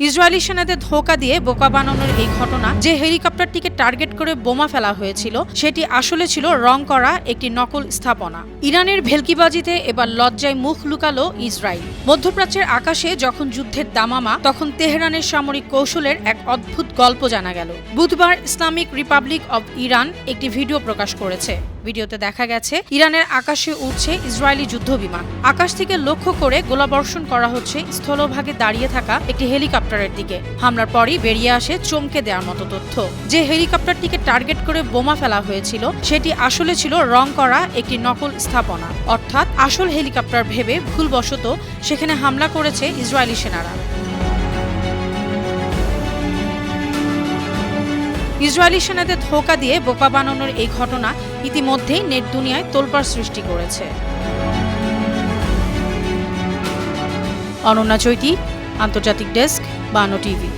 Israeli সেনাদের ধোঁকা দিয়ে বোকা বানানোর এই ঘটনা, যে হেলিকপ্টারটিকে টার্গেট করে বোমা ফেলা হয়েছিল, সেটি আসলে ছিল রং করা একটি নকল স্থাপনা। ইরানের ভেলকিবাজিতে এবার লজ্জায় মুখ লুকালো ইসরায়েল। মধ্যপ্রাচ্যের আকাশে যখন যুদ্ধের দামামা, তখন তেহরানের সামরিক কৌশলের এক অদ্ভুত গল্প জানা গেল। বুধবার ইসলামিক রিপাবলিক অব ইরান একটি ভিডিও প্রকাশ করেছে। ভিডিওতে দেখা গেছে ইরানের আকাশে উঠছে ইসরায়েলি যুদ্ধবিমান। আকাশ থেকে লক্ষ্য করে গোলাবর্ষণ করা হচ্ছে স্থলভাগে দাঁড়িয়ে থাকা একটি হেলিকপ্টারের দিকে। হামলার পরই বেরিয়ে আসে চমকে দেওয়ার মতো তথ্য। যে হেলিকপ্টারটিকে টার্গেট করে বোমা ফেলা হয়েছিল, সেটি আসলে ছিল রং করা একটি নকল স্থাপনা। অর্থাৎ আসল হেলিকপ্টার ভেবে ভুলবশত সেখানে হামলা করেছে ইসরায়েলি সেনারা। ইসরায়েলি সেনাদের ধোঁকা দিয়ে বোকা বানানোর এই ঘটনা ইতিমধ্যেই নেট দুনিয়ায় তোলপাড় সৃষ্টি করেছে। অনন্যা চৈতি, আন্তর্জাতিক ডেস্ক, বানো টিভি।